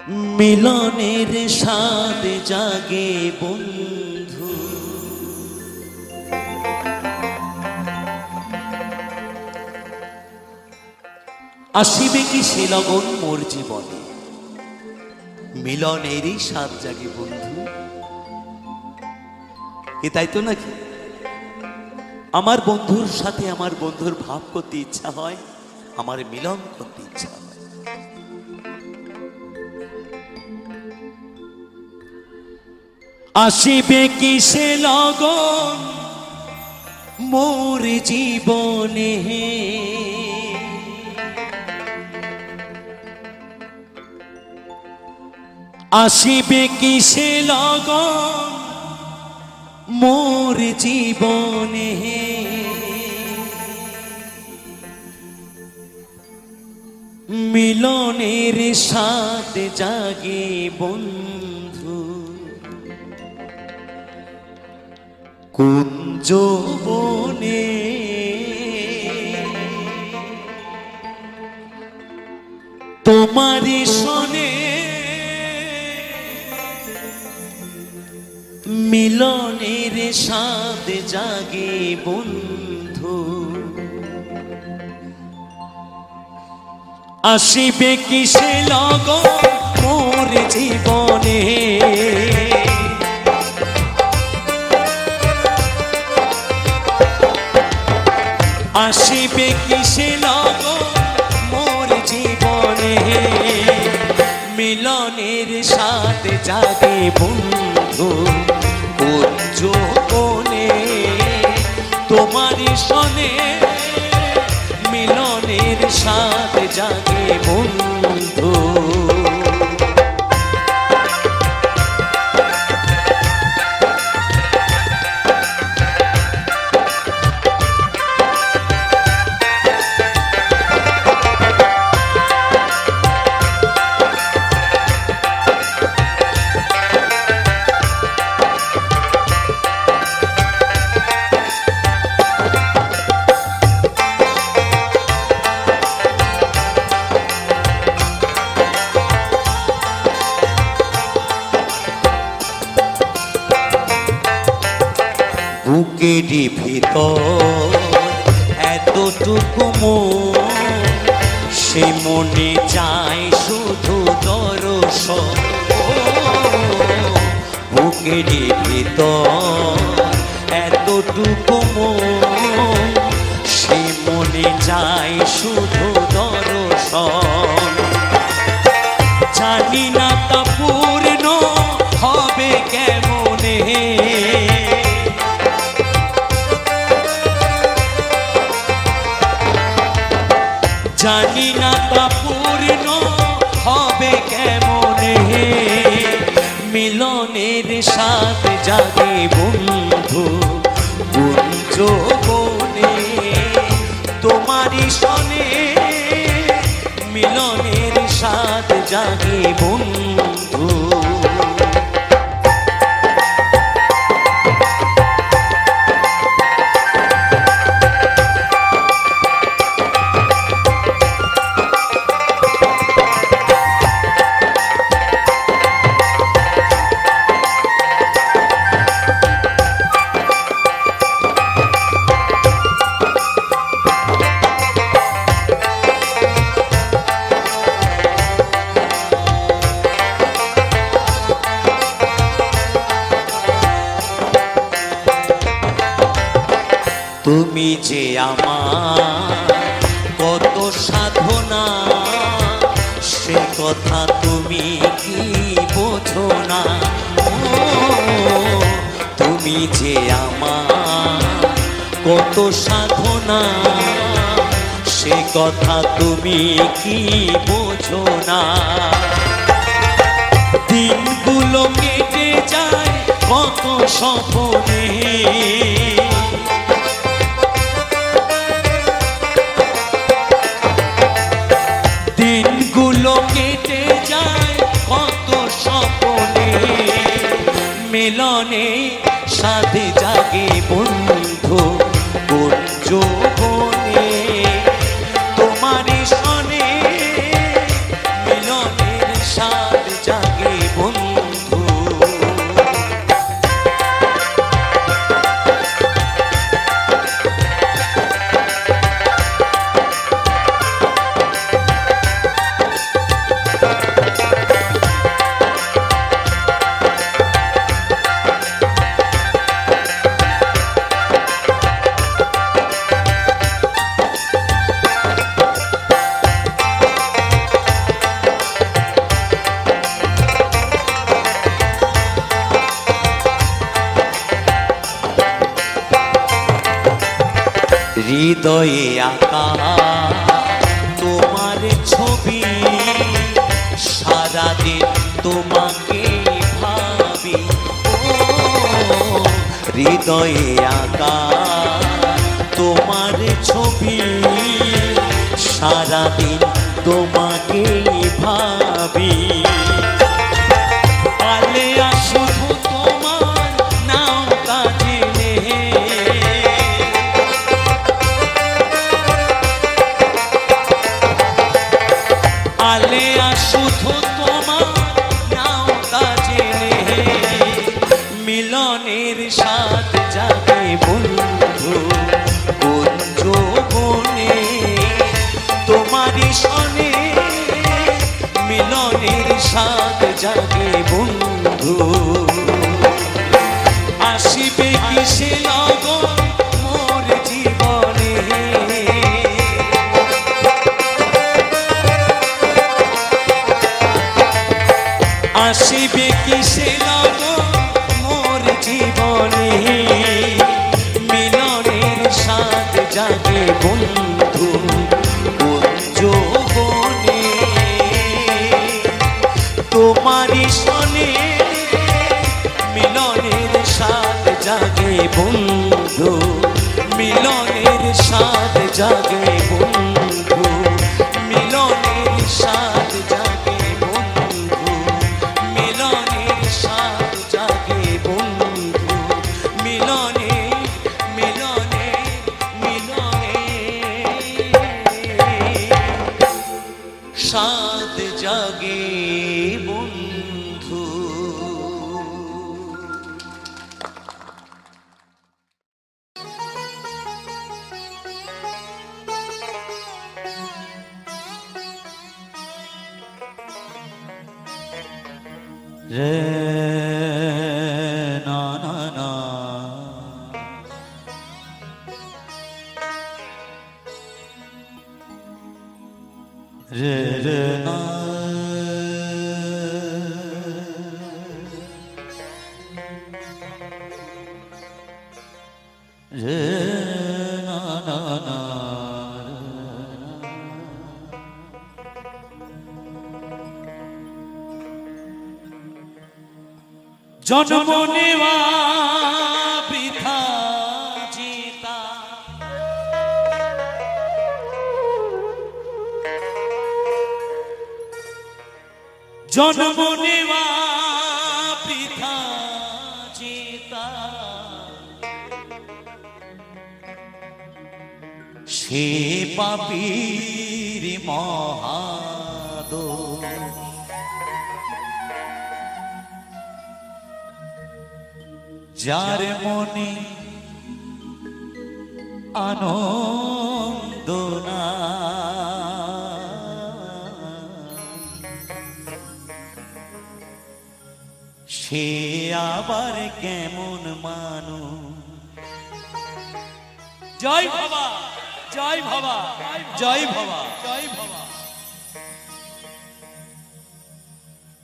মিলনের স্বাদ জাগে বন্ধু, আসিবে কি সে লগন মোর জীবনে, মিলনেরই স্বাদ জাগে বন্ধু। এ তাই তো নাকি? আমার বন্ধুর সাথে আমার বন্ধুর ভাব করতে ইচ্ছা হয়, আমার মিলন করতে ইচ্ছা হয়। আসিবে কি সে লগন মোর জীবনে, আসিবে কি সে লগন মোর জীবনে, মিলনের স্বাদ জাগে বন্ধু, কুঞ্জ বনে তোমারি শোনে, মিলনের স্বাদ জাগে বন্ধু। আসিবে কি সে লগন মোর জীবনে, আসিবে কি সে লগন মোর জীবনে, মিলনের স্বাদ জাগে বন্ধু, কুঞ্জ বনে তোমারি শোনে, মিলনের স্বাদ জাগে বন্ধু। বুকেরই ভিতর এতটুকু মন, সে মনে চায় শুধু দর্শন। বুকেরই ভিতর এতটুকু মন, সে মনে চায় শুধু দর্শন। জানি না তা পূর্ণ হবে কেমনে, জানি না তা পূর্ণ হবে কেমনে, মিলনের স্বাদ জাগে বন্ধু, কুঞ্জ বনে তোমারি শোনে, মিলনের স্বাদ জাগে বন্ধু। তুমি যে আমার কত সাধনা, সে কথা তুমি কি বোঝো না। তুমি যে আমার কত সাধনা, সে কথা তুমি কি বোঝো না। দিনগুলো কেটে যায় কত স্বপ্নে, দিনগুলো কেটে যায় কত স্বপ্নে, মিলনে স্বাদ জাগে বন্ধু, কুঞ্জ বনে তোমারি শোনে, মিলনের স্বাদ হৃদয়ে আঁকা তোমার ছবি, সারাদিন তোমাকে ভাবি। হৃদয়ে আঁকা তোমার ছবি, সারাদিন তোমাকে ভাবি। আলেয়া শুধু তোমার নাম কাজে নেই, আলেয়া শুধু তোমার নাম কাজে নেই। মিলনের স্বাদ জাগে বন্ধু কুঞ্জ বনে, তোমারই সনে মিলনের স্বাদ জাগে বন্ধু। আসিবে কিসে লগন মোর জীবনে, আসিবে কিসে লগন মোর জীবনে। মিলনের স্বাদ জাগে বন্ধু কুঞ্জ বনে, তোমারই সনে মিলনের স্বাদ জাগে বন্ধু। মিলনের স্বাদ জাগে বন্ধু, মিলনের স্বাদ জাগে বন্ধু, মিলনের স্বাদ জাগে বন্ধু। মিলনে মিলনে মিলনে স্বাদ জাগে বন্ধু। রে না না না, রে রে না, রে না না না। জন্ম নেওয়া বৃথা জিতা, জন্ম নেওয়া বৃথা জিতা। সে পাপীর মহাদোষ, যার মনে আনন্দ না, সে আবার কেমন মানুষ। জয় বাবা, জয় বাবা, জয় বাবা, জয় বাবা।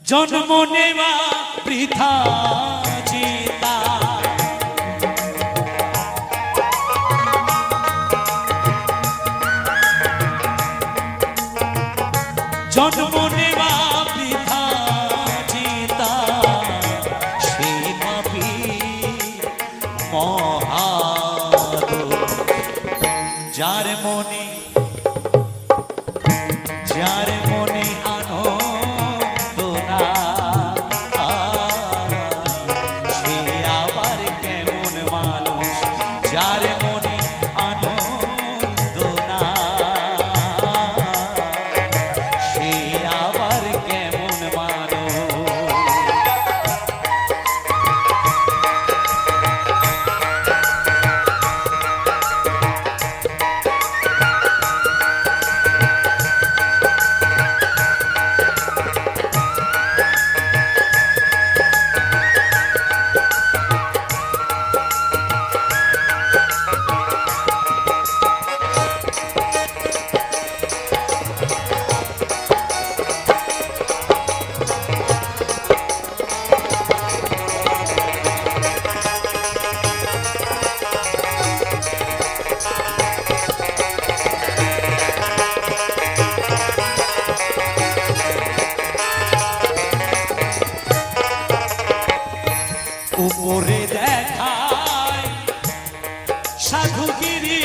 জন্ম নেওয়া বৃথা জিতা, জন্ম নেওয়া বৃথা জিতা। সে পাপী মহাদোষ, যার মনে আনন্দ না, সে আবার কেমন মানুষ। যার মনে আনন্দ না, সে আবার কেমন উপরে দেখায় সাধুগিরি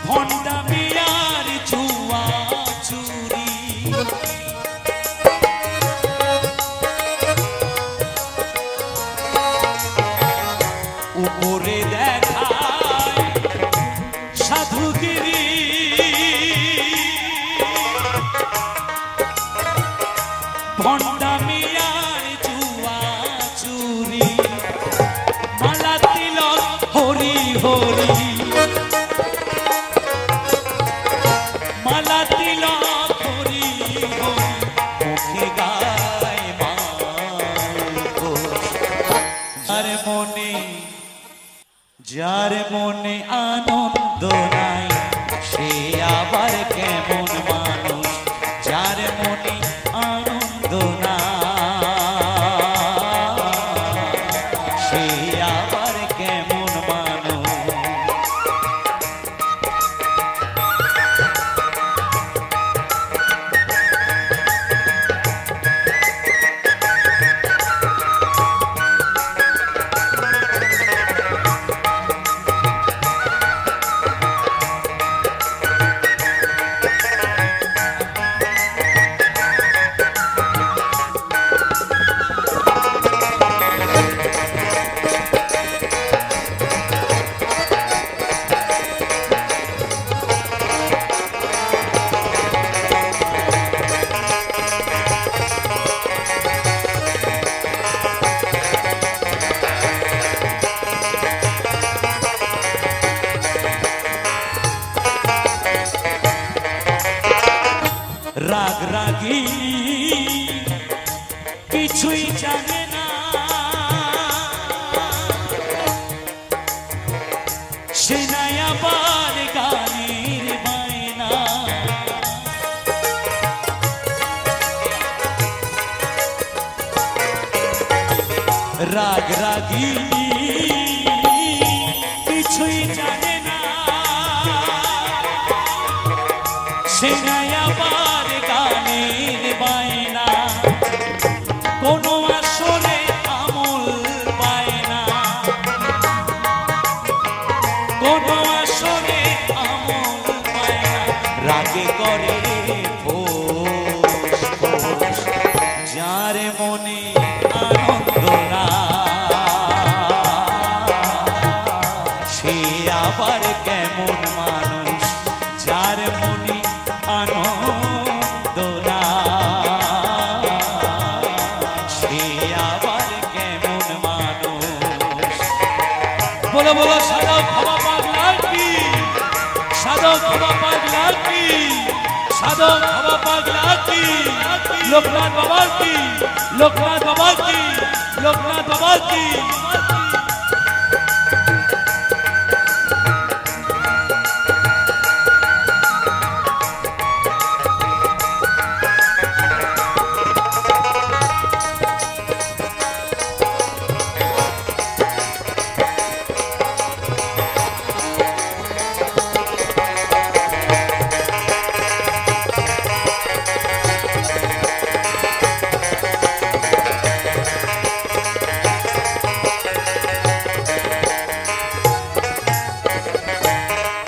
ভণ্ডামি আর জুয়া চুরি উপরে দেখায় সাধুগিরি ভণ্ডামি আর জুয়া চুরি মালা তিলক হরি হরি মালা তিলক হরি হরি মুখে গায় মাগো যার মনে যার মনে আনন্দ নাই সে আবার কেমন মানুষ যার মনে আনন্দ না সে আবার কেমন মানুষ রাগ রাগিনী কিছুই জানে না সে নাই আবার গানের বায়না রাগ রাগিনী কিছুই জানে না সে নাই আবার গানের বায়না কোনো আসলে আমল পায় না কোনো আসলে আমল পায় না রাগে করে ফোঁস ফোঁস যার মনে আনন্দ না সে আবার কেমন মানুষ যার মনে আনন্দ না সে আবার কেমন মানুষ বলো বলো সাধক বাবা পাগলা কি সাধক বাবা পাগলা কি সাধক বাবা পাগলা কি লোকনাথ বাবা কি লোকনাথ বাবা কি লোকনাথ বাবা কি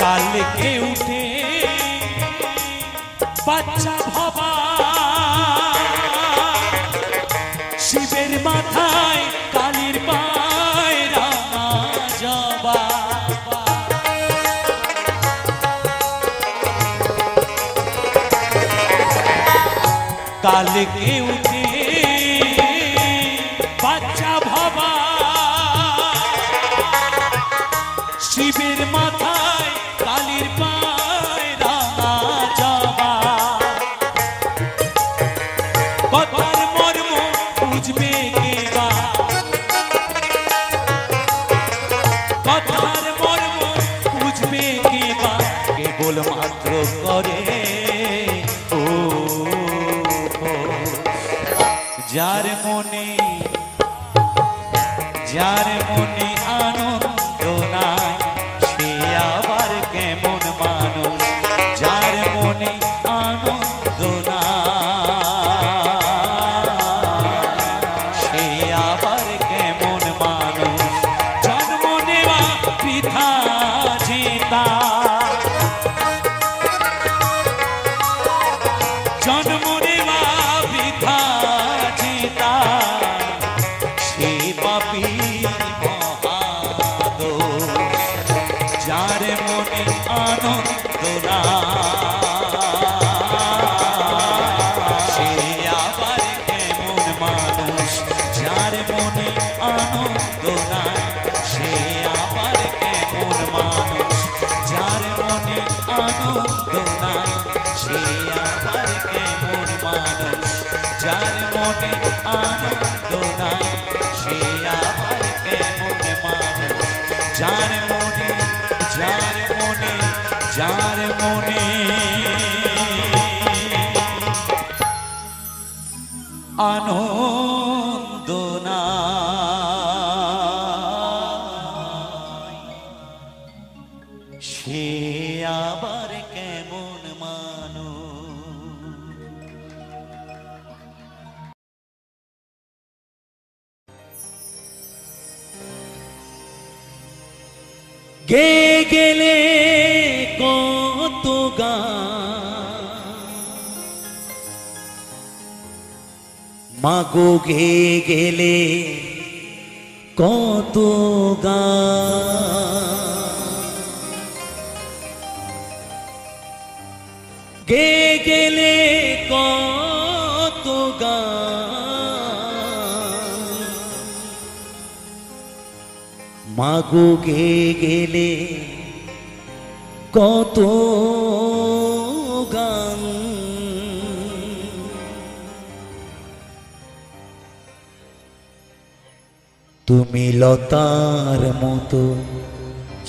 কালকে উঠে বাচ্চা ভবা শিবের মাথায় কালির পায় রাঙা জবা কালকে উঠে বাচ্চা ভবা শিবের মাথায় কালির পায় রাঙা জবা কথার মর্ম বুঝবে কে বা কথার মর্ম বুঝবে কে বা কেবল মাত্র করে ও যার মনে আনন্দ নাই সে আবার কেমন মানুষ যার মনে আনন্দ নাই সে আবার কেমন মানুষ যার মনে আনন্দ নাই, সে আবার কেমন মানুষ যার মনে আনন্দ নাই, সে আবার কেমন মানুষ। গে গেলে কত গান, মাগো গে গেলে কত গান, গে গেলে কত গান, মাগো গে গেলে কত গান, তুমি লতার মতো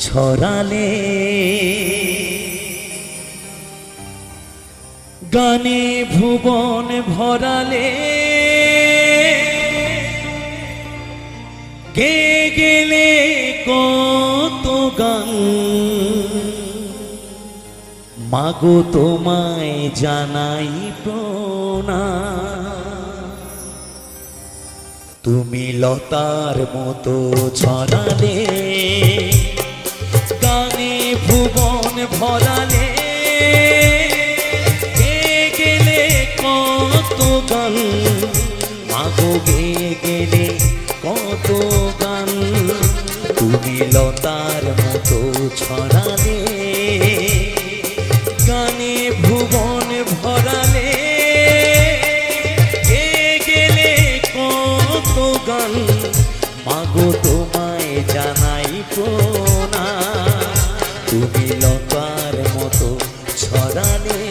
ছড়ালে গানে ভুবন ভরালে, গে গেলে কত গান, মাগো তোমায় জানাই প্রণাম। তুমি লতার মতো ছড়ালে গানে ভুবন ভরালে, গে গেলে কত গান, মাগো গে গেলে কত গান, তুমি লতার মতো ছড়ালে গানে ভুবন ভরালে, গে গেলে কত গান, মাগো তোমায় জানাই প্রণাম। তুমি লতার মতো ছড়ালে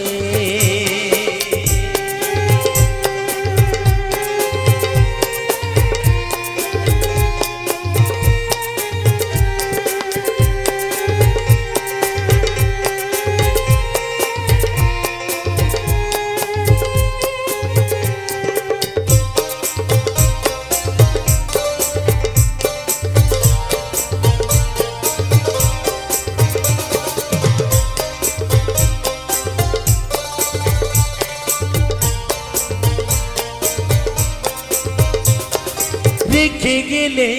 রেখে গেলে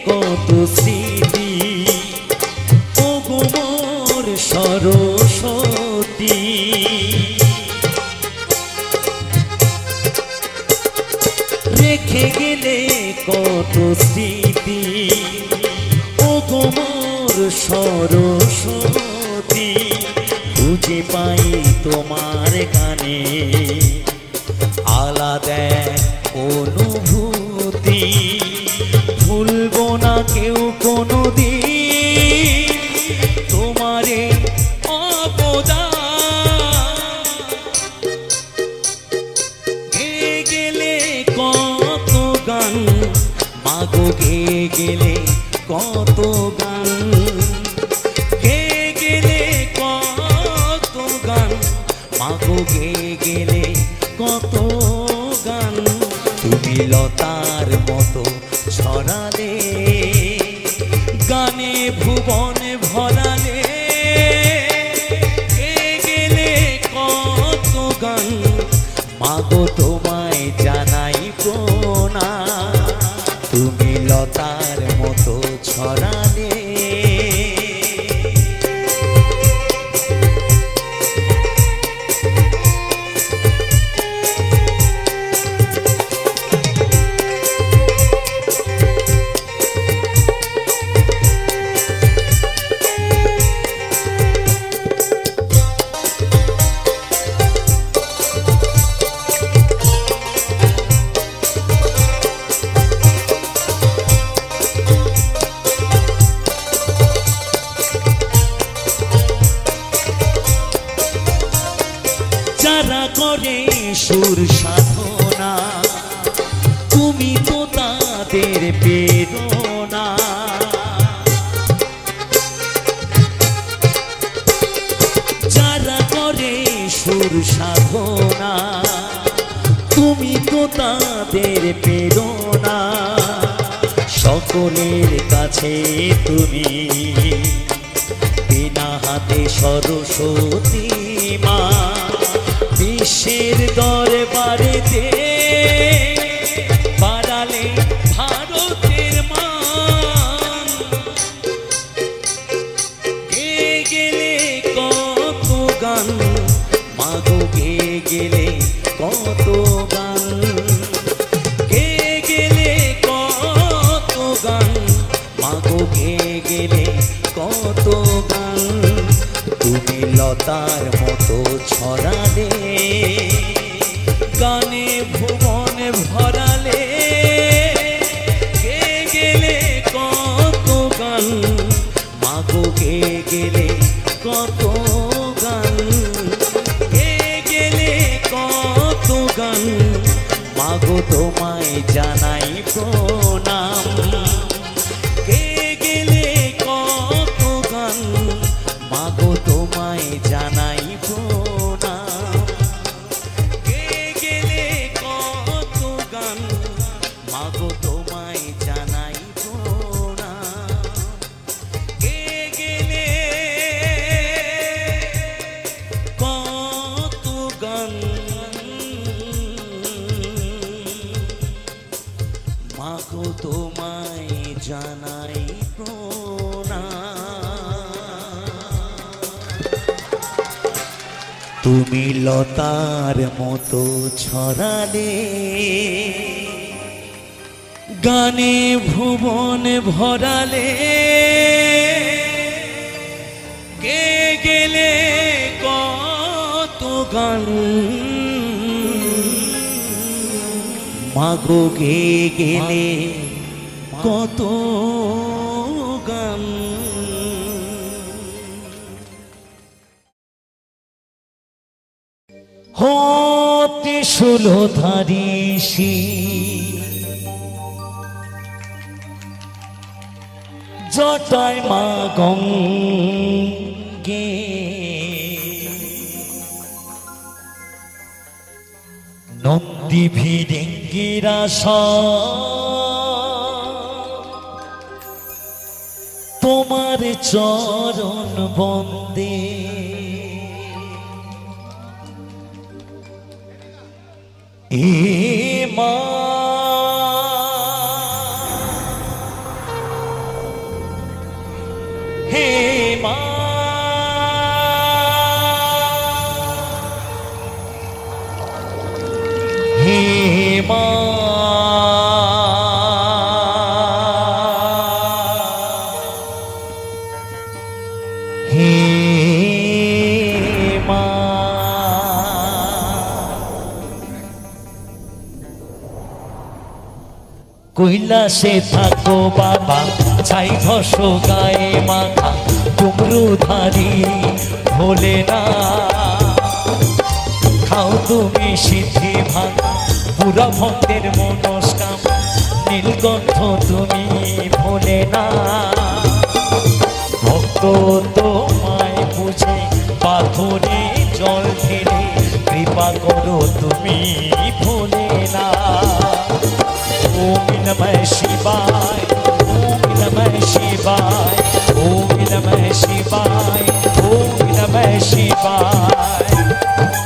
কত স্মৃতি, ওগো মোর সরস্বতী, রেখে গেলে কত স্মৃতি, ওগো মোর সরস্বতী, খুঁজে পাই তোমার গানে আলাদা অনুভূতি, ভুলবো না কেউ কোনোদিন তোমারে অবদান, গে গেলে কত গান, মাগো গে গেলে কত গান, গে গেলে কত গান, মাগো গে গেলে কত গান, তুমি লতার মতো ছড়ালে গানে ভুবন ভরালে, গে গেলে কত গান, মাগো তোমায় জানাই প্রণাম। তুমি লতার মতো ছড়ালে যারা করে সুর সাধনা তুমি তো তাদের প্রেরণা। যারা করে সুর সাধনা তুমি তো তাদের প্রেরণা। সকলের কাছে তুমি বিনা হাতে সরস্বতী মা। বিশ্বের দরবারেতে বাড়ালে ভারতের মান। গেয়ে গেলে কত গান মাগো, গেয়ে গেলে কত গান, গেয়ে গেলে কত গান মাগো, গেয়ে গেলে কত গান। তুমি লতার মতো ছড়ালে গানে ভুবন ভরালে। গেয়ে গেলে কত গান মাগো, গেয়ে গেলে কত গান, গেয়ে গেলে কত গান মাগো, তোমায় জানাই প্রণাম। গেয়ে গেলে কত গান মাগো, তোমায় জানাই প্রণাম। গেয়ে গেলে কত গান মাগো, তোমায় জানাই প্রণাম। গেয়ে গেলে কত গান মাগো, তোমায় জানাই প্রণাম। তুমি লতার মতো ছড়ালে গানে ভুবন ভরালে। গেয়ে গেলে কত গান মাগো, গেয়ে গেলে কত গান। হতে ষোলধারী জটায় মা গঙ্গে। নন্দী ভিড়িঙ্গিরা তোমার চরণ বন্দে। এ মা হে মা, হে মা, হে মা। কৈলাসে থাকো বাবা, ছাই ঘষ গায়ে মাথা, ডুমরুধারী ভোলে না। খাও তুমি সিদ্ধি ভাঙা পুরা ভক্তের মনস্কাম, নীলকণ্ঠ তুমি ভোলে না। ভক্ত তোমায় বুঝে পাথরে জল ঢেলে, কৃপা করো তুমি ভোলে না। ओम नमः शिवाय, ओम नमः शिवाय, ओम नमः शिवाय, ओम नमः शिवाय।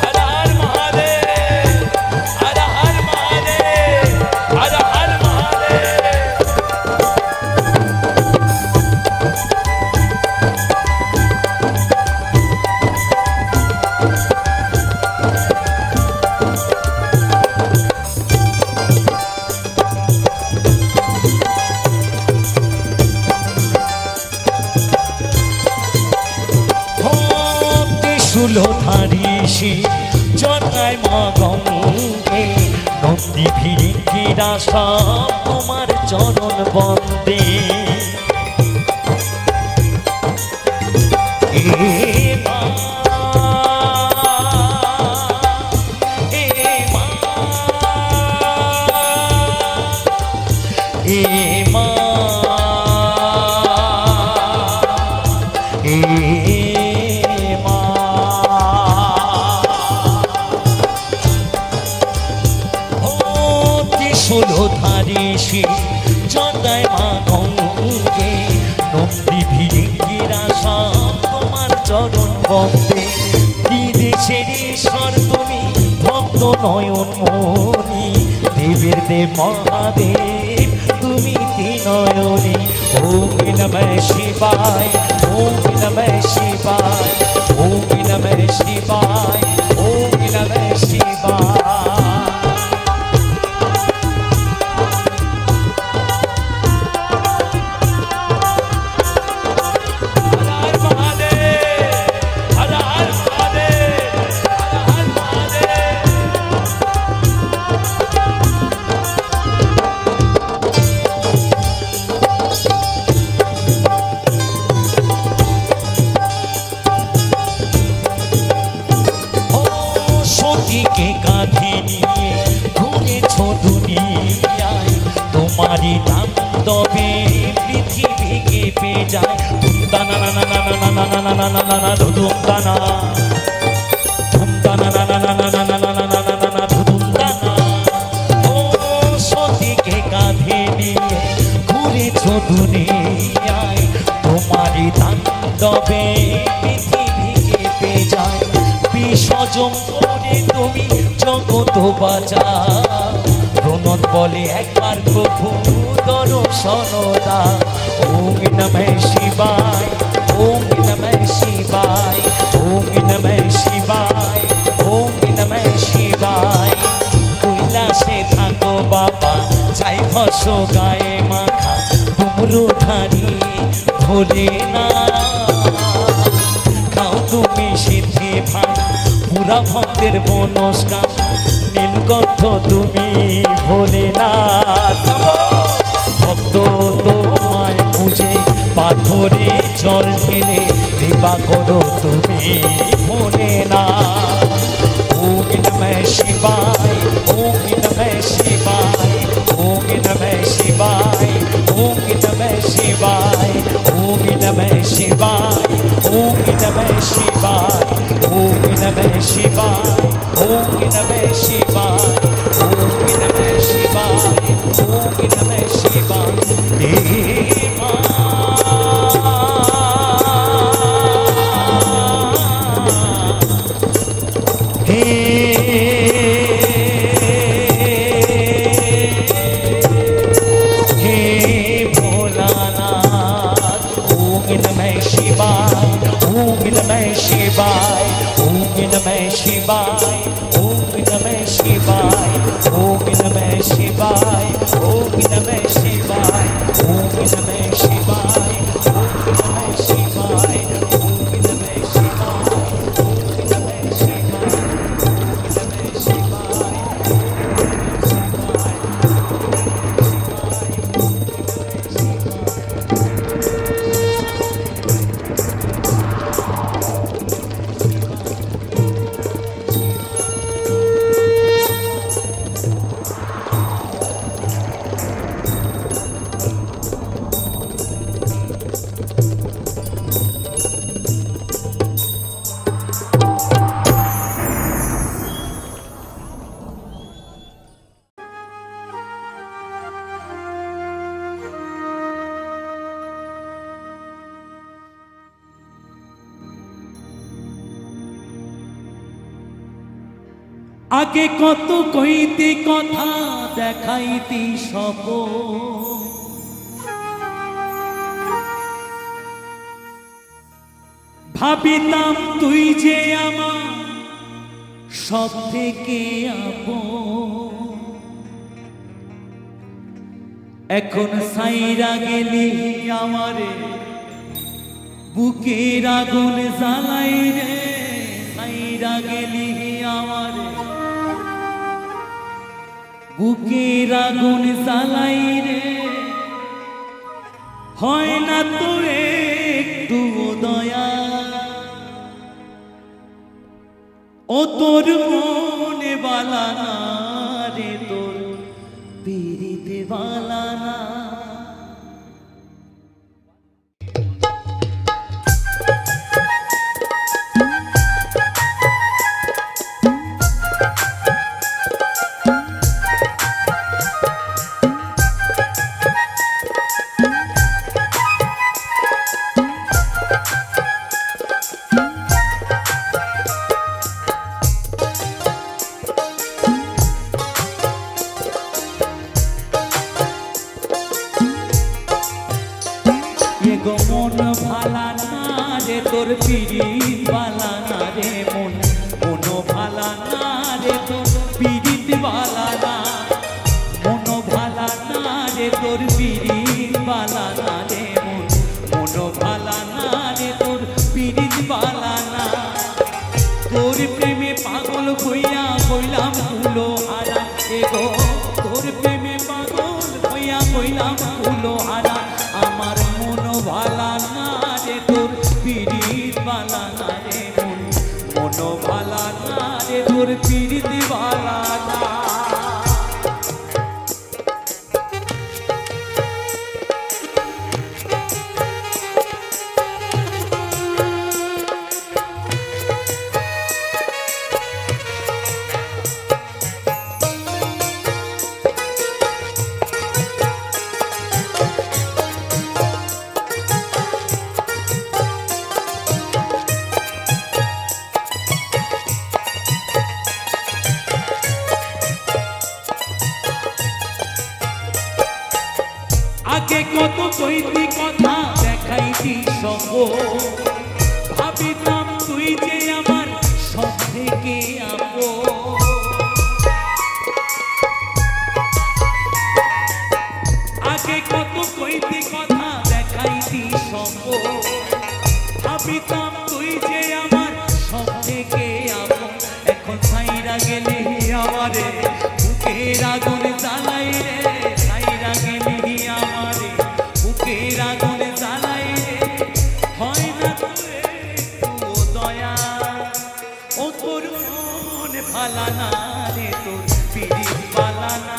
हर हर महादेव, हर हर महादेव, हर हर महादेव। ষোলধারী জটায় মা গঙ্গে। নন্দী ভিড়িঙ্গিরা সব তোমার চরণ বন্দে। এ মা নয়ন মনি দেবের দেব মহাদেব তুমি নয়নে। ওম নমঃ শিবায় ওম নমঃ শিবায় ওম নমঃ শিবায় ওম নমঃ শিবায়। সতীকে কাঁধে নিয়ে ঘুরেছ দুনিয়ায় তোমারই তাণ্ডবে পৃথিবী কেঁপে যায়। ধুমদানা না না না না না না না না না না ধুমদানা ধুমদানা না না না না না না না না না না ধুমদানা। ও সতীকে কাঁধে নিয়ে ঘুরেছ দুনিয়ায় তোমারই তাণ্ডবে পৃথিবী কেঁপে যায়। বিসর্জন করে তুমি জগৎ বাঁচাও প্রণত বলে একবার প্রভু দর্শন দাও। ওম নমঃ শিবায় ওম নমঃ শিবায় ওম নমঃ শিবায় ওম নমঃ শিবায়। কৈলাসে থাকো বাবা চাই ভস্য গায়ে মাখা ডুমরু ধারি ভোলে না খাও তুমি সিদ্ধি ভাই পুরা ভক্তের বনস্কার নীলকণ্ঠ তুমি ভোলে না। ভক্ত তোমায় বুঝে পাথরে জল ঢেলে কৃপা করো তুমি ভোলে না। ওম নমঃ শিবায় ওম নমঃ শিবায় ওম নমঃ শিবায় ওম নমঃ শিবায় ওম নমঃ শিবায় ওম নমঃ শিবায় ওম নমঃ শিবায় ওম নমঃ শিবায় ওম নমঃ শিবায় ওম নমঃ শিবায়। Shivaय, Om Namah Shivaय, Om Namah Shivaय, Om Namah Shivaय, Om Namah Shivaय, Om Namah Shivaय, Om Namah Shivaय, Om Namah Shivaय, Om Namah আগে কত কইতে কথা দেখাইতে সব ভাবিতাম তুই যে আমার সব থেকে আপন। এখন সাইরা গেলি আমারে বুকের আগুন জ্বালাই রে, সাইরা গেলি আমারে বুকের আগুন জ্বালাই রে। হয় না তোর একটু দয়া, ও তোর মনে বালা না রে, তোর পিরিতে বালা না। মন ভালা না রে তোর পিরিত বালা না রে মন ভালা না রে তোর পিরিত বালা না মন ভালা না রে তোর পিরিত বালা না রে মন ভালা না রে তোর পিরিত বালা না তোর প্রেমে পাগল হইয়া কইলাম ফুলো হারা এগো তোর প্রেমে পাগল হইয়া কইলাম ফুলো হারা আমার মন ভালা না রে তোর পিরিত বালা না রে মন ভালা না রে তোর পিরিত বালা না আগে কত কইতি কথা দেখাইতি সঙ্গ ভাবিতাম তুই যে আমার সব থেকে আপন আগে কত কইতি কথা দেখাইতি সঙ্গ ভাবিতাম তুই যে আমার সব থেকে আপন এখন ছাইরা গেলে আমারে বুকের আগুন জ্বালাই রে ছাইরা গেলে আমারে বুকের আগুন জ্বালাই রে হয় না তোরে ও দয়া ও তোর মন ভালা না রে তোর পিরিত বালা না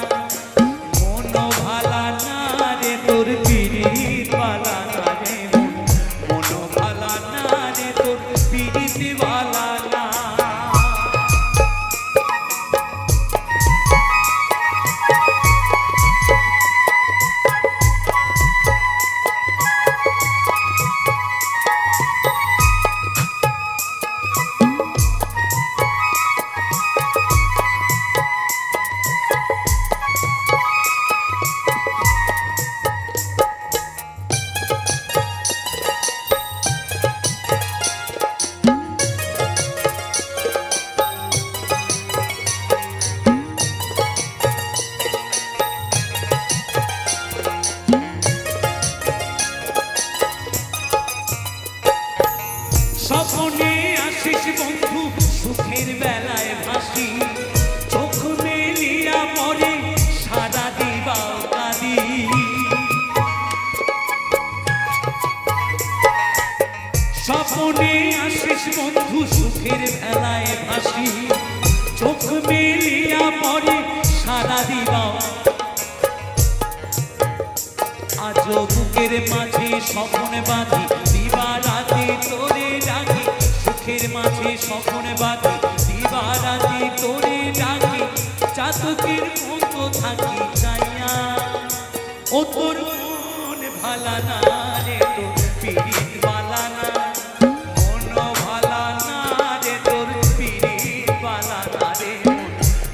মন ভালা না রে তোর পিরিত বালা না রে মন ভালা না রে তোর পিরিত বালা না স্বপ্নে আসিস বন্ধু সুখের বেলায় ভাসি চোখ মেলিয়া পরে সারা দিবাও কাঁদি স্বপ্নে আসিস বন্ধু সুখের বেলায় ভাসি চোখ মেলিয়া পরে সারা দিবাও আজও বুকের মাঝে স্বপ্ন বাঁধি দিবা রাতে তোরে ডাকি সুখের মাঝে স্বপ্ন বাঁধি দিবা রাতে তোরে ডাকি চাতকের মতো থাকি চাইয়া ও তোর মন ভালা না রে তোর পিরিত বালা না মন ভালা না রে তোর পিরিত বালা না রে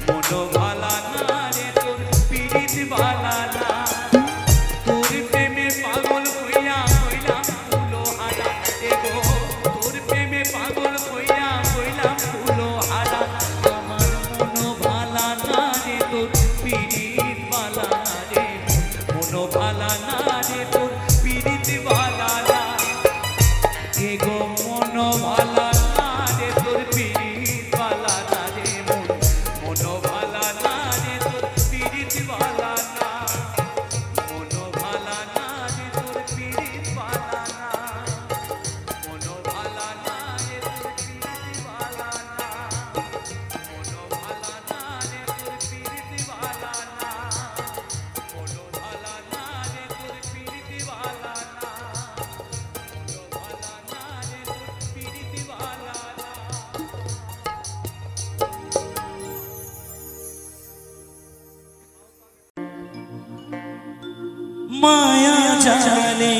মন ভালা না রে তোর পিরিত বালা না তোর প্রেমে পাগল হইয়া কইলাম ফুলো হারা এগো তোর প্রেমে পাগল হইয়া কইলাম ফুলো হারা আমার মন ভালা না রে তোর পিরিত বালা না রে মন ভালা না রে তোর পিরিত বালা না এগো মন ভালা না রে তোর পিরিত বালা না রে মন ভালা না রে তোর পিরিত বালা না মন ভালা না রে তোর পিরিত বালা না মন ভালা না রে তোর পিরিত বালা না মন ভালা না রে তোর পিরিত বালা না মন ভালা না রে তোর পিরিত বালা না মন ভালা না রে তোর পিরিত বালা না মায়া জালে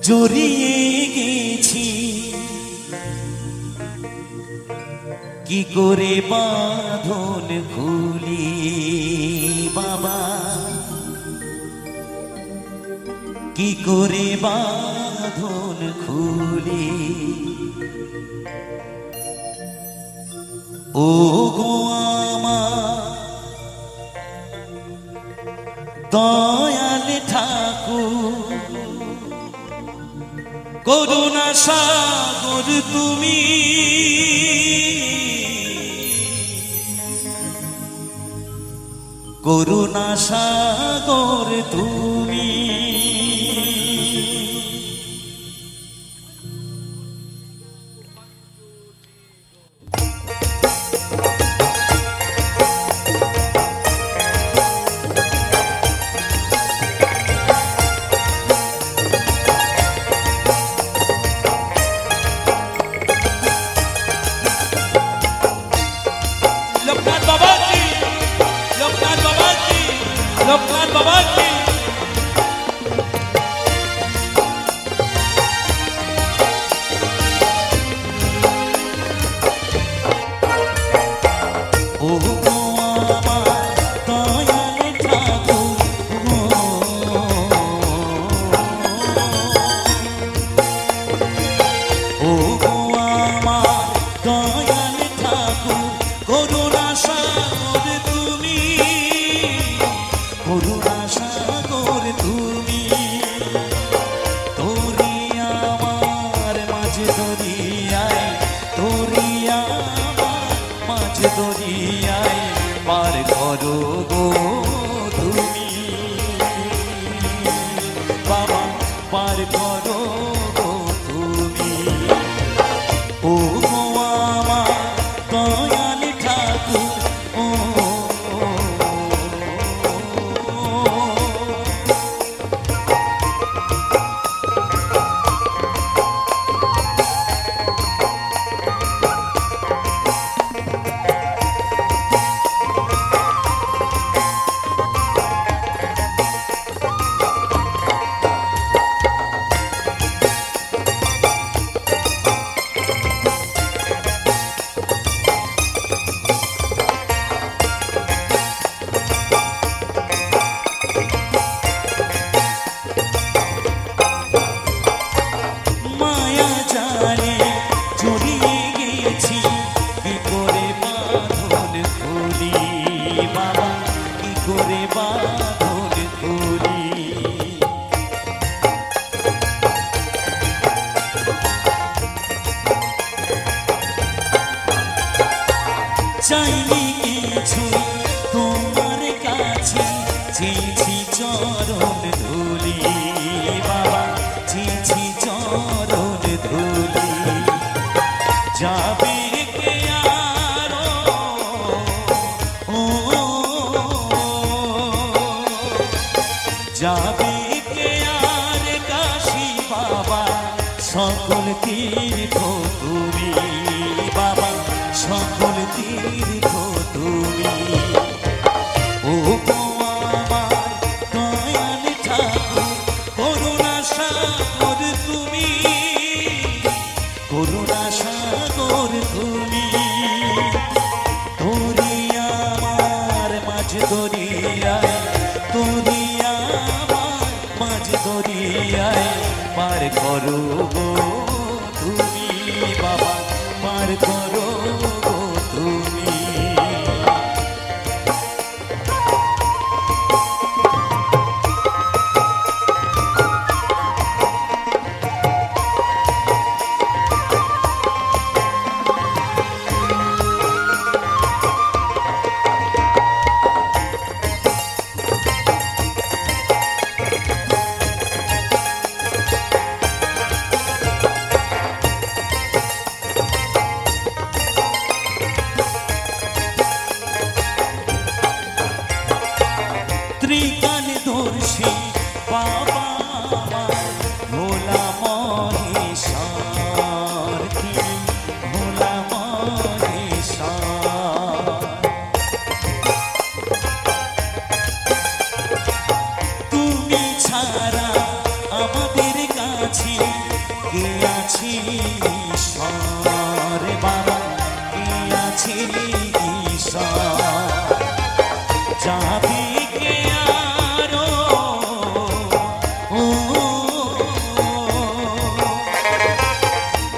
জড়িয়ে গেছি কি করে বাঁধন খুলি বাবা কি করে বাঁধন খুলি ও গো আমার দয়াল ঠাকুর করুণা সাগর তুমি করুণা সাগর তুমি लोकनाथ बाबा की लोकनाथ बाबा की लोकनाथ बाबा की ও গো আমার দয়াল ঠাকুর ও গো আমার দয়াল ঠাকুর করুণা সাগর তুমি করুণা সাগর তুমি তোরি আমার মাঝে দরিয়ায় তোরি আমার মাঝে দরিয়ায় পার করো গো তুমি বাবা পার করো গো তুমি ও গো আমার দয়াল ঠাকুর ও মায়া জালে জড়িয়ে গেছি কি করে বাঁধন খুলি বাবা কি করে বাঁধন খুলি চাইনি কিছু তোমার কাছে চেয়েছি চরণ ধুলি বাবা চেয়েছি চরণ ধুলি যাবে কে আরো ও যাবে কে আর কাশী বাবা সকল তীর্থ তুমি বাবা সকল তীর্থ তুমি ও গো আমার দয়াল ঠাকুর করুণা সাগর তুমি করুণা সাগর তুমি তোরি আমার মাঝে দরিয়ায় তোরি আমার মাঝে দরিয়ায় পার করো গো তুমি বাবা পার করো গো তুমি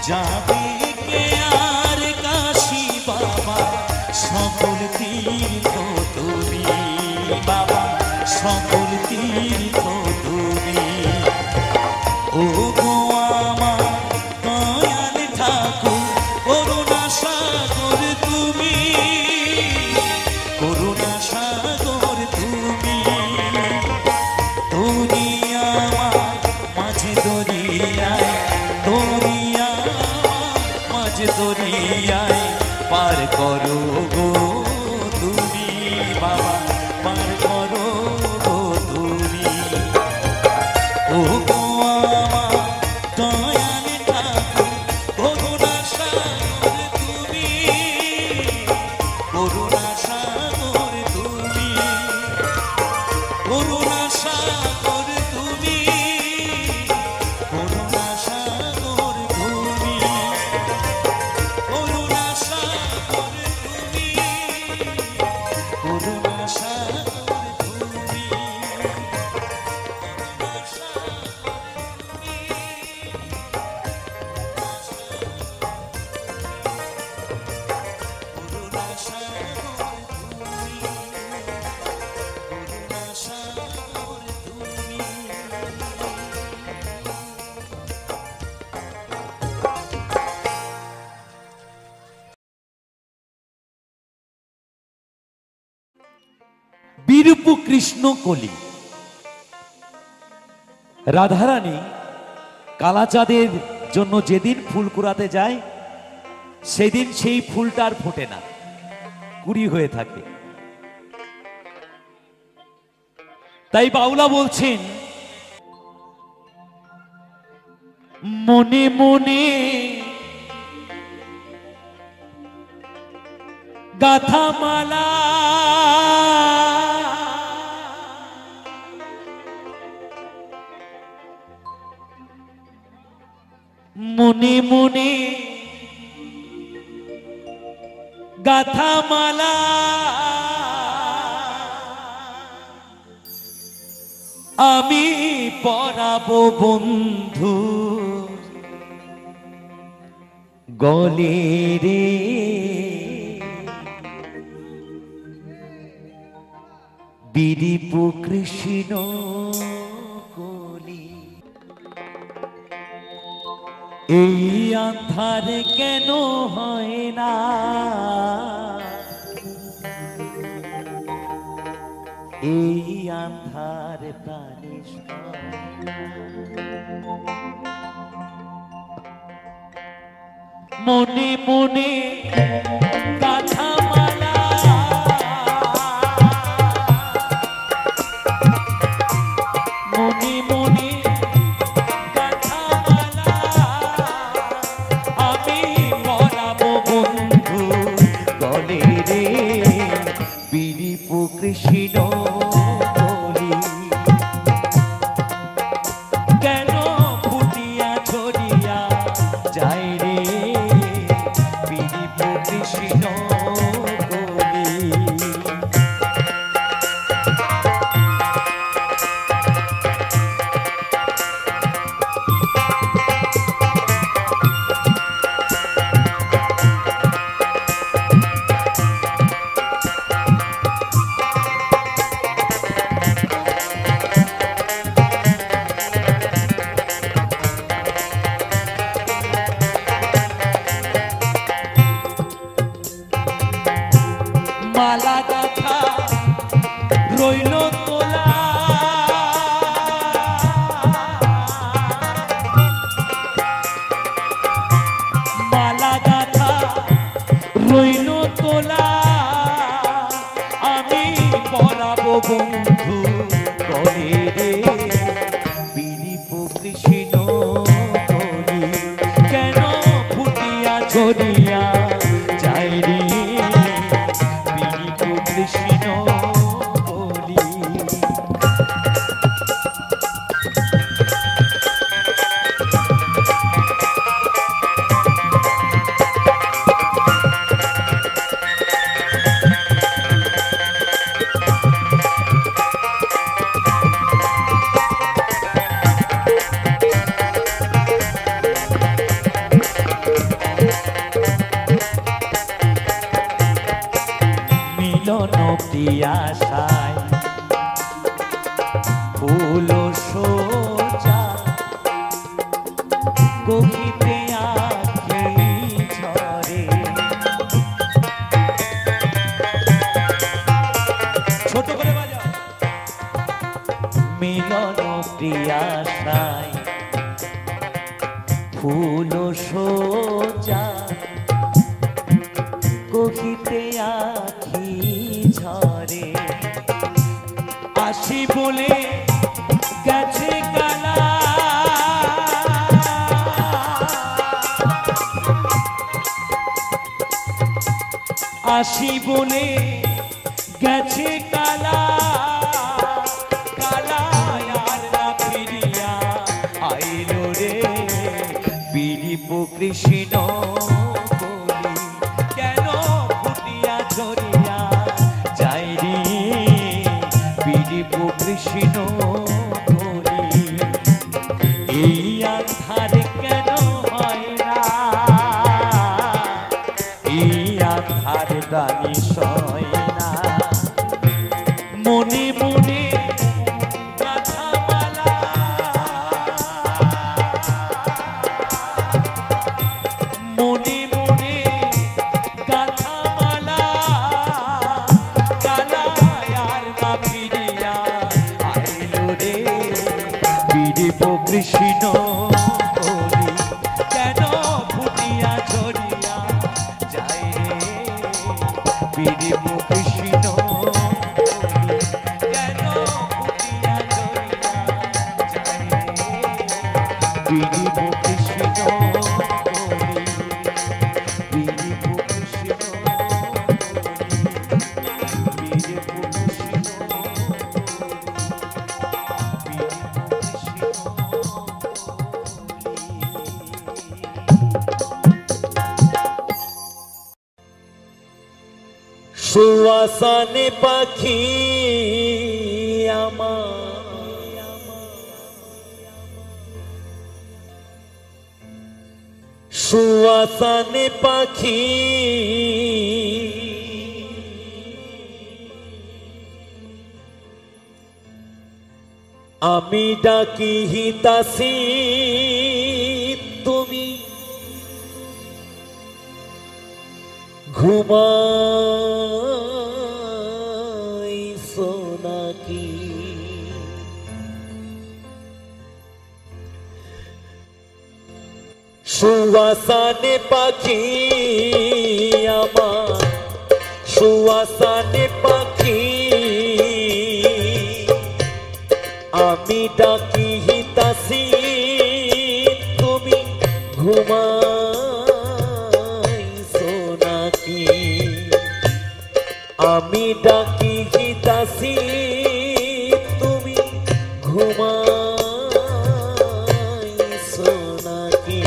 যাবে কে আর কাশী বাবা, সকল তীর্থ তুমি বাবা, সকল তীর্থ তুমি। ও গো আমার দয়াল ঠাকুর, করুণা সাগর তুমি, করুণা সাগর তুমি। তুমি আমার মাঝে দরিয়ায়, তুমি আমার মাঝে দরিয়ায় পার করো গো তুমি বাবা, পার করো গো তুমি। ও গো আমার দয়াল ঠাকুর, করুণা সাগর তুমি, করুণা সাগর তুমি, করুণা সাগর তুমি, করুণা সাগর তুমি, করুণা সাগর তুমি, করুণা সাগর তুমি, করুণা বিরূপু কৃষ্ণ কলি। রাধারানী কালাচাঁদের জন্য যেদিন ফুল কুড়াতে যায়, সেদিন সেই ফুলটা আর ফোটে না, কুড়ি হয়ে থাকে। তাই বাউলা বলছেন, মনে মনে গাথা মালা, মনে মনে গাথা মালা, আমি পরাবো বন্ধু গলে রে, বিরিপু কৃষ্ণ কলি। এই আন্ধারে কেন হয় না, এই আন্ধার প্রাণে মনে মনে গাথা মালা, মনে মনে গাথা মালা, আমি পরাবো বন্ধু গলে রে, বিরিপু কৃষ্ণ কলি। কেন ফুটিয়া ছড়িয়া যায় রে, বিরিপু কৃষ্ণ কলি। মালা গাথা রইল তোলা, মালা গাথা রইল তোলা, আমি পরাবো বন্ধু গলে রে, বিরিপু কৃষ্ণ কলি। কেন ফুটিয়া ছড়িয়া যায় রে, বিরিপু কৃষ্ণ কলি। পিয়াসায় ফুল সোজা গভীরে আঁখি ঝরে। ছোট করে বাজাও। মিলন পিয়াসায় ফুল সোজা গভীরে আঁখি ঝরে। আসি বলে গেছে কালা আসি বলে গেছে কালা কালা আর না ফিরিয়া আইলো রে বিরিপ কৃষ্ণ বলি কেন ফুটিয়া ঝরিয়া যাই রে বিরিপ কৃষ্ণ বলি এই আধার কেন হয় না এই আধার দানি সয় না মনে মনে গাথামালা মনে মনে গাথামালা কালা আর না ফিরিয়া আইলো রে বিরিপ কৃষ্ণ বলি কেন ফুটিয়া ঝরিয়া যায় রে বিরিপ কৃষ্ণ বলি কেন ফুটিয়া ঝরিয়া যায় রে বিরিপ কৃষ্ণ বলি বিরিপ কৃষ্ণ বলি বিরিপ সুয়াসানে পাখি আমার সুয়াসানে পাখি আমি ডাকি হিতাসি তুমি ঘুমাইছো নাকি সুয়াসানে পাখি আমার সুয়াসানে পাখি আমি ডাকি হিতাসি তুমি ঘুমাইছো নাকি আমি ডাকি হিতাসি তুমি ঘুমাইছো নাকি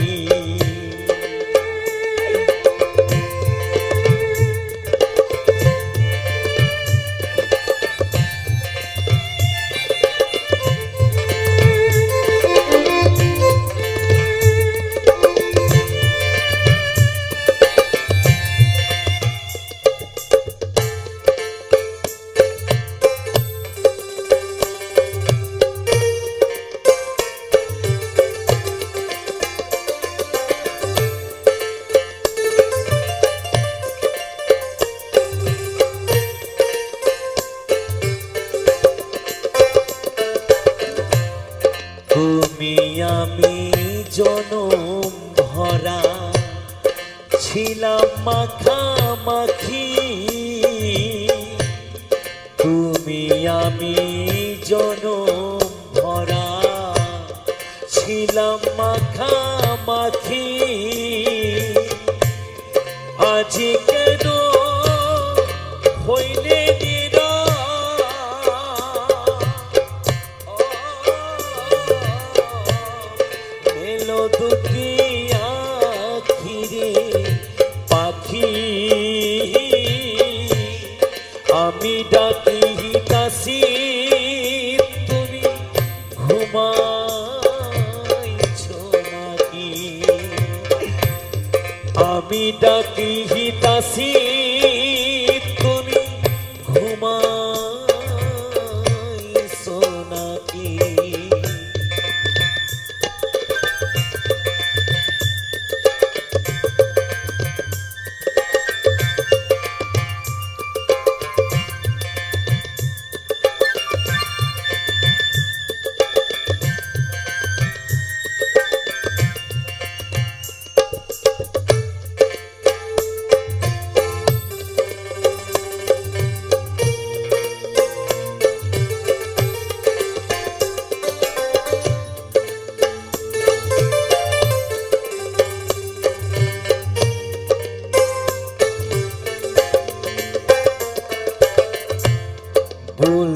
তুমি আমি জনম ভরা ছিলাম মাখামাখি তুমি আমি জনম ভরা ছিলাম মাখামাখি আজি কেন হইলে দুটি আখিরে পাখি আমি ডাকি হিতাসি তুমি ঘুমাইছো নাকি আমি ডাকি হিতাসি তুমি ঘুমা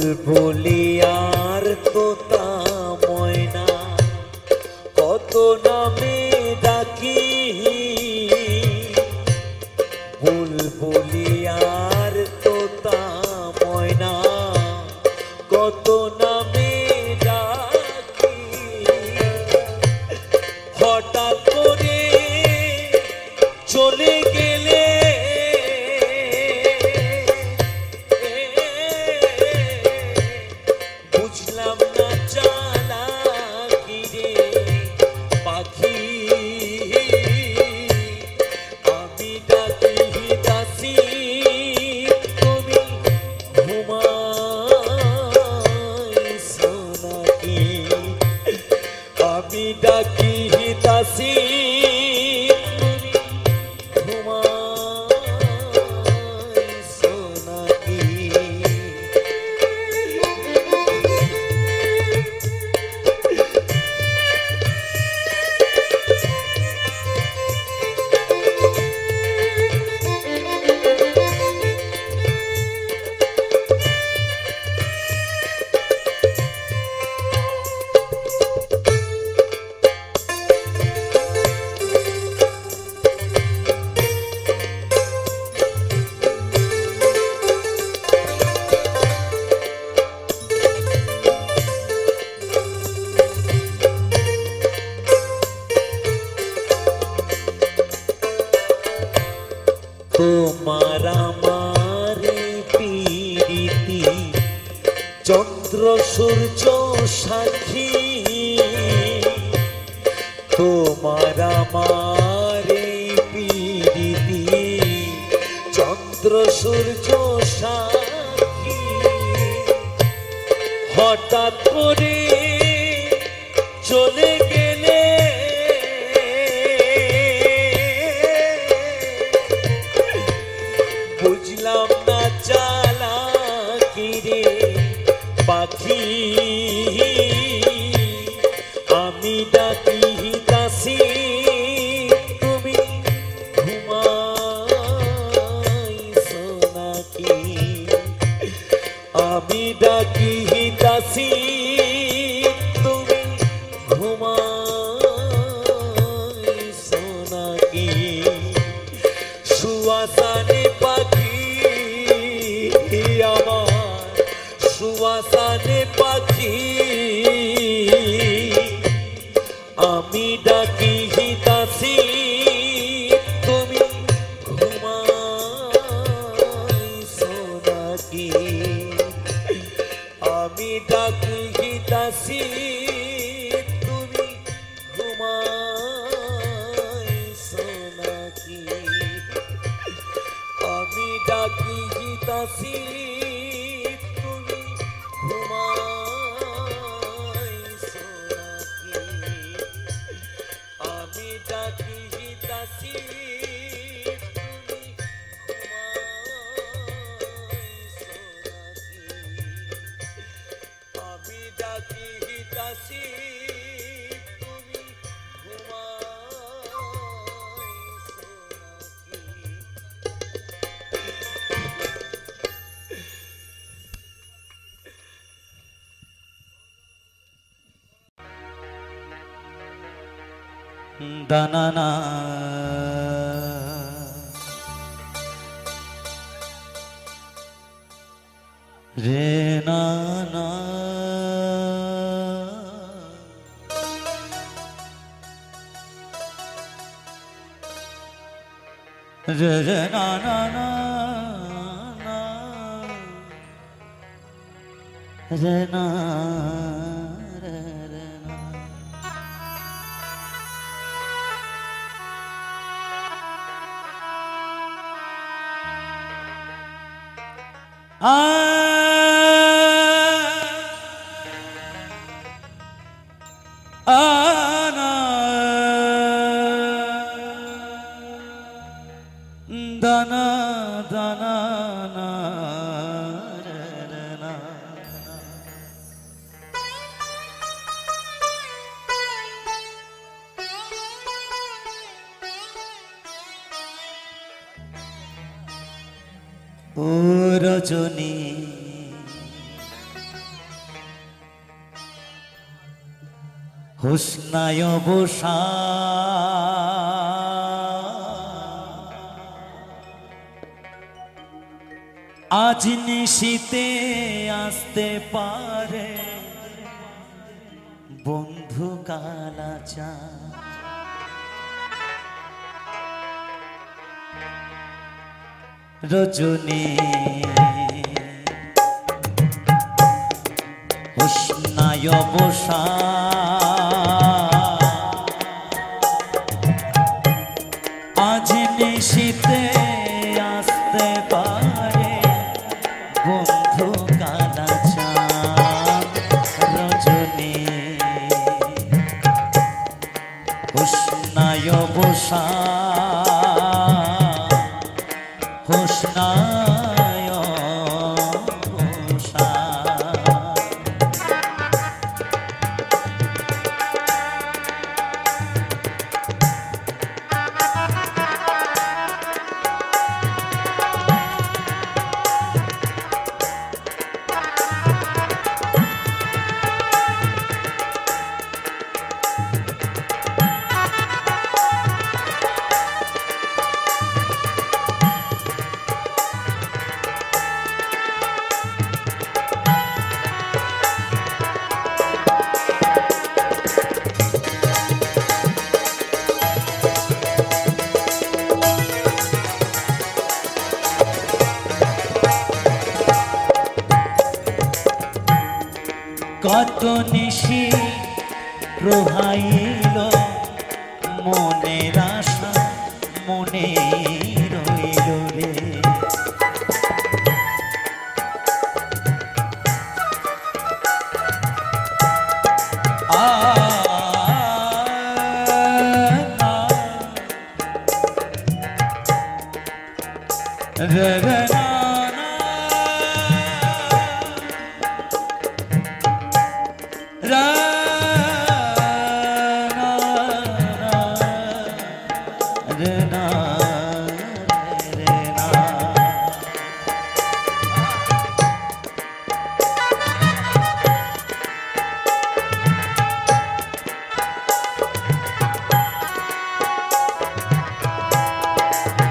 বুলবুলিয়ার তোতা ময়না কত নামে ডাকি বুলবুলিয়ার তোতা ময়না কত নামে ডাকি হঠাৎ করে চলে গেলে বুঝলাম না চালাকি রে পাখি আমি ডাকি দাসি তুমি ঘুমাইছো নাকি আমি ডাকি দাসি তোমার আমার প্রীতি চন্দ্র সূর্য সাক্ষী তোমার আমার প্রীতি চন্দ্র সূর্য সাক্ষী হঠাৎ করে চলে গেলে বুঝলাম না চালাকি রে পাখি আমি ডাকি দাসি তুমি ঘুমাইছো নাকি আমি ডাকি দাসি তুমি ঘুমাইছো নাকি সুয়াসানে পাখি আমার সুয়াসানে পাখি আমি ডাকি দাসি তুমি ঘুমাইছো নাকি আমি ডাকি দাসি তুমি ঘুমাইছো নাকি আমি ডাকি দাসি তুমি ঘুমাইছো নাকি আমি ডাকি দাসি তুমি ঘুমাইছো নাকি আমি ডাকি দাসি তুমি দানানা রে নানা রে রে নানা রে না রে রে না দানা দানা না রে রে না ও রজনী হুসনায় বসা আজ নিশীতে আসতে পারে বন্ধু কালাচা রজনী হুসনায় বসা আজ নিশীতে আসতে পারে বন্ধু কালাচা রজনী হুসনায় বসা হুসনায় বসা কত নিশি প্রহাইল মনের আশা মনে রইল রে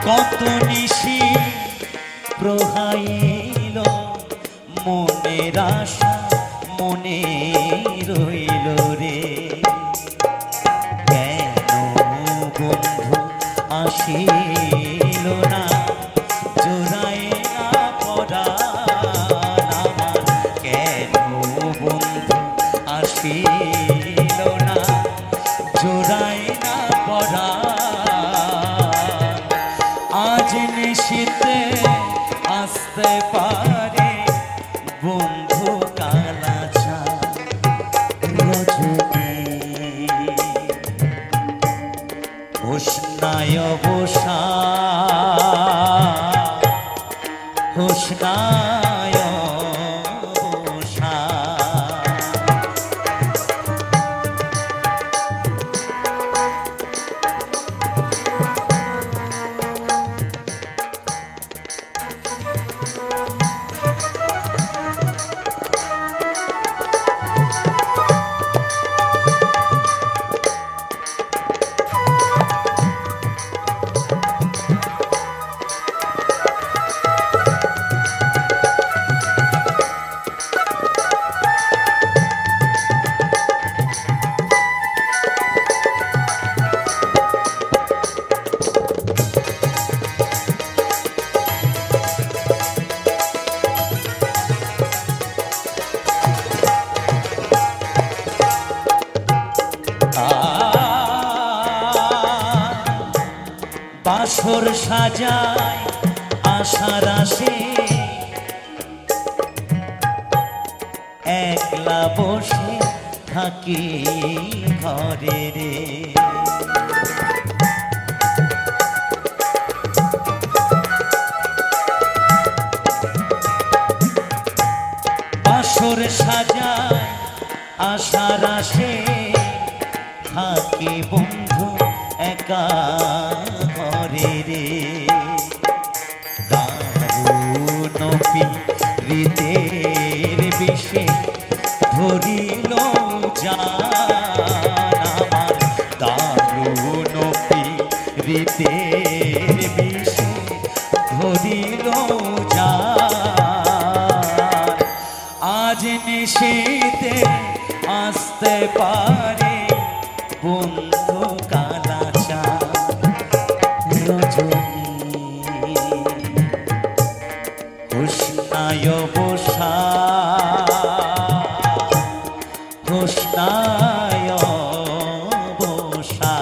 কত নিশি প্রহাইল মনের আশা মনে রইল রে কেন বন্ধু আসিল না জোড়াই না পরাণ আমার কেন বন্ধু আসিল না জোড়াই না পরাণ আজ নিশীতে আসতে পারে বন্ধু কালাচা রজনী হুসনায় বসা হুসনায় বসা বাসর সাজায় আশার আসে একলা বসে থাকি ঘরে রে বাসর সাজায় আশার আসে থাকি বন্ধু একা ঘরে রে দারুণ প্রীতের বিষে ধরিল যায় নিশীতে আসতে পারে বন্ধু কালাচা রজনী হুসনায় বসা হুসনায় বসা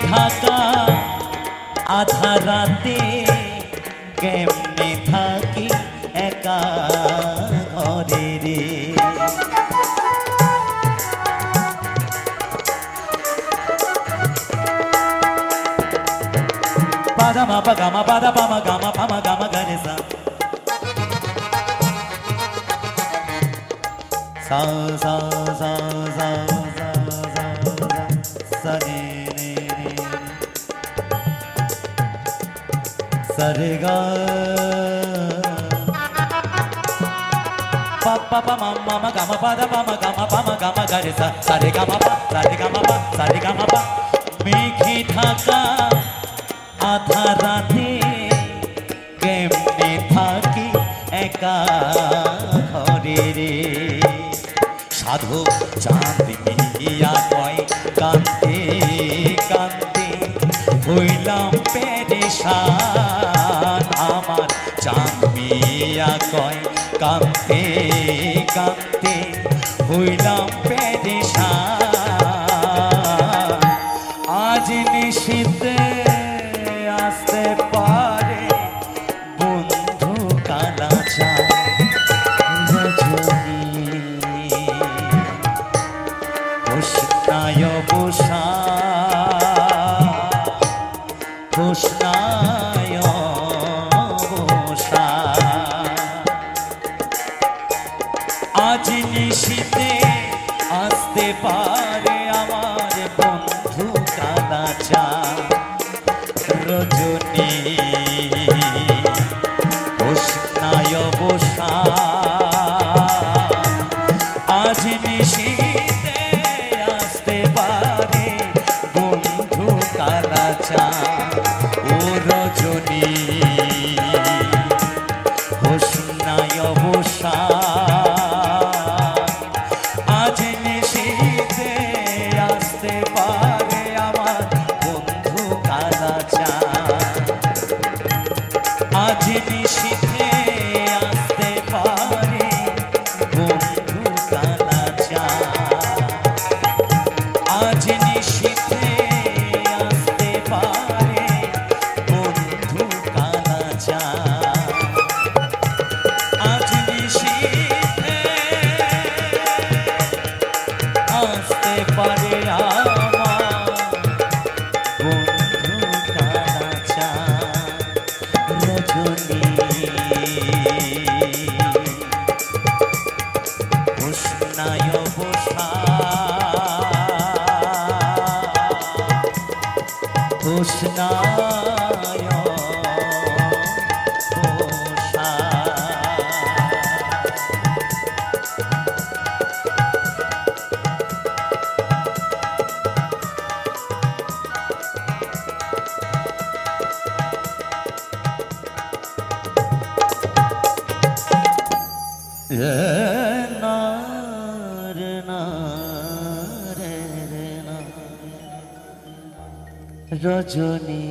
ঢাকা আধা রাতে কেমনে থাকি একা ঘরে রে পাদা মা পা গামা পাদা পামা গামা পামা গামা গারে সা সা সা সা সা সা সা রে Sarega pa pa pa ma ma ma ga ma pa da pa ma ga ma re sa sarega ma pa sarega ma pa মেঘে ঢাকা আধা রাতে কেমনে থাকি একা ঘরে রে সাধু চাঁদ মিয়া কয় কান্দে কান্দে হইলাম পেরেশান আমার চাঁদ মিয়া কয় কান্দে কান্দে হইলাম পেরেশান আজ নিশীতে আসতে পারে বন্ধু কালাচা রজনী হুসনায় বসা হুসনায় বসা আজ নিশীতে আসতে পারে আমার বন্ধু কালাচা রজনী হুসনায় বসা আজ নিশীতে আসতে পারে বন্ধু কালাচা ও রজনী হুসনায় বসা আজ নিশীতে আসতে পারে আমার বন্ধু কালাচা আজ নিশীতে আসতে পারে বন্ধু কালাচা আজ নিশীতে আসতে পারে বন্ধু কালাচা আজ নিশীতে আসতে পারে আমার বন্ধু কালাচা রজনী হুসনায় বসা হুসনায় বসা না রে না রে রে না রজনী